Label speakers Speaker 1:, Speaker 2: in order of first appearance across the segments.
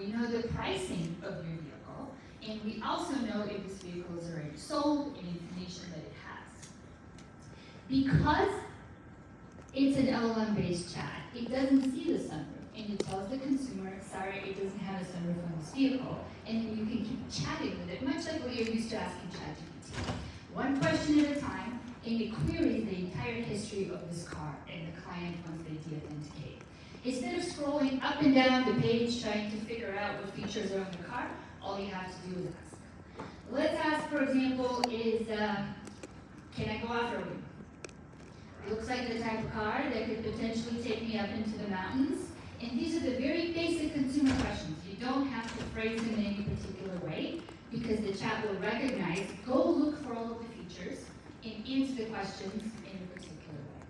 Speaker 1: We know the pricing of your vehicle, and we also know if this vehicle is already sold and information that it has. Because it's an LLM-based chat, it doesn't see the sunroof, and it tells the consumer, sorry, it doesn't have a sunroof on this vehicle, and then you can keep chatting with it, much like what you're used to asking ChatGPT. One question at a time, and it queries the entire history of this car and the client once they de-authenticate. Instead of scrolling up and down the page trying to figure out what features are on the car, all you have to do is ask. Let's ask, for example, can I go off-roading? It looks like the type of car that could potentially take me up into the mountains. And these are the very basic consumer questions. You don't have to phrase them in any particular way because the chat will recognize, go look for all of the features and answer the questions in a particular way.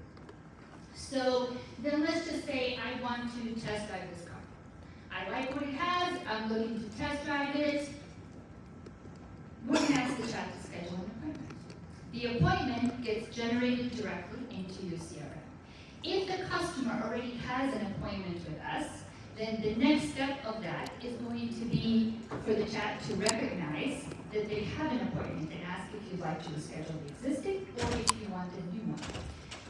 Speaker 1: So then let's just say I want to test drive this car. I like what it has, I'm looking to test drive it. We're going to ask the chat to schedule an appointment. The appointment gets generated directly into your CRM. If the customer already has an appointment with us, then the next step of that is going to be for the chat to recognize that they have an appointment and ask if you'd like to reschedule the existing or if you want a new one.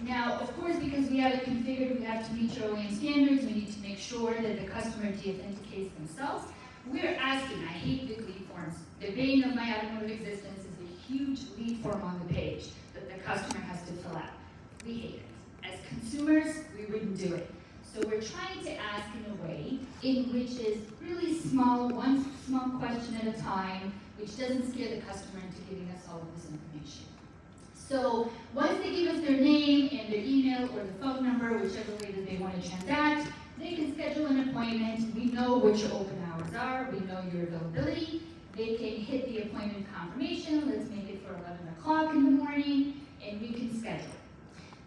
Speaker 1: Now, of course, because we have it configured, we have to meet your OEM standards, we need to make sure that the customer de-authenticates themselves. We're asking, I hate big lead forms. The bane of my automotive existence is a huge lead form on the page that the customer has to fill out. We hate it. As consumers, we wouldn't do it. So we're trying to ask in a way in which is really small, one small question at a time, which doesn't scare the customer into giving us all of this information. So once they give us their name and their email or the phone number, whichever way that they want to transact, they can schedule an appointment. We know what your open hours are. We know your availability. They can hit the appointment confirmation. Let's make it for 11 o'clock in the morning, and we can schedule.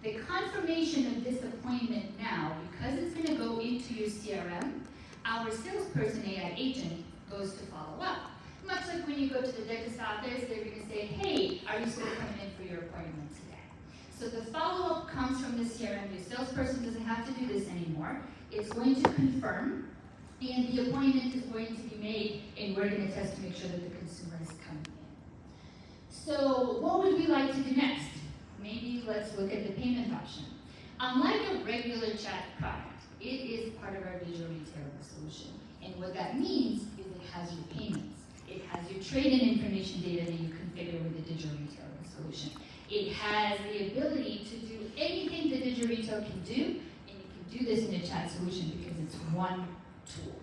Speaker 1: The confirmation of this appointment now, because it's going to go into your CRM, our salesperson AI agent goes to follow up. Much like when you go to the dentist office, they're going to say, hey, are you still coming in for your appointment today? So the follow-up comes from the CRM. Your salesperson doesn't have to do this anymore. It's going to confirm, and the appointment is going to be made, and we're going to test to make sure that the consumer is coming in. So what would we like to do next? Maybe let's look at the payment option. Unlike a regular chat product, it is part of our digital retailing solution. And what that means is it has your payments. It has your trade-in information data that you configure with the digital retailing solution. It has the ability to do anything the digital retail can do, and you can do this in a chat solution because it's one tool.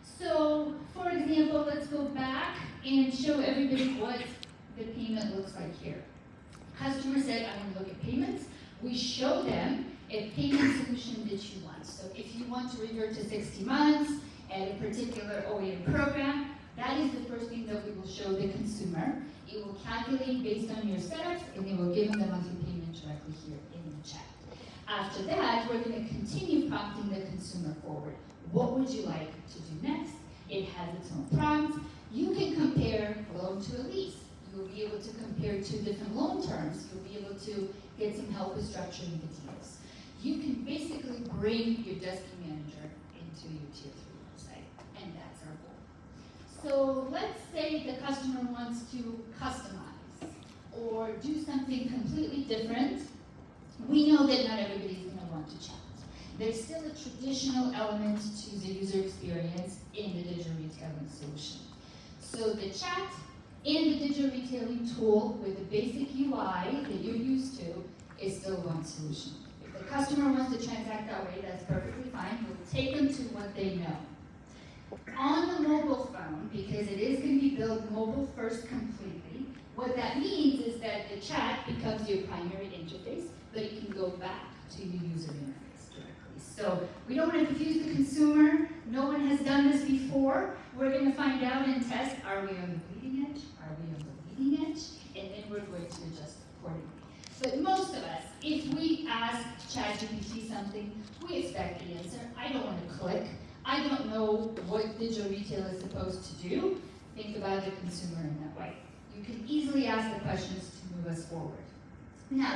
Speaker 1: So, for example, let's go back and show everybody what the payment looks like here. Customer said, I want to look at payments. We show them a payment solution that you want. So if you want to revert to 60 months at a particular OEM program, that is the first thing that we will show the consumer. It will calculate based on your setups, and it will give them the monthly payment directly here in the chat. After that, we're going to continue prompting the consumer forward. What would you like to do next? It has its own prompts. You can compare loan to a lease. You'll be able to compare two different loan terms. You'll be able to get some help with structuring the deals. You can basically bring your Desky Manager into your Tier 3 website, and that's our goal. So let's say the customer wants to customize or do something completely different. We know that not everybody's going to want to chat. There's still a traditional element to the user experience in the digital retailing solution. So the chat and the digital retailing tool with the basic UI that you're used to is still one solution. If the customer wants to transact that way, that's perfectly fine. We'll take them to what they know. On the mobile phone, because it is going to be built mobile first completely, what that means is that the chat becomes your primary interface, but it can go back to your user interface directly. So we don't want to confuse the consumer. No one has done this before. We're going to find out and test, are we on the bleeding edge? Are we on the leading edge? And then we're going to adjust accordingly. But most of us, if we ask ChatGPT something, we expect the answer. I don't want to click. I don't know what digital retail is supposed to do. Think about the consumer in that way. You can easily ask the questions to move us forward. Now,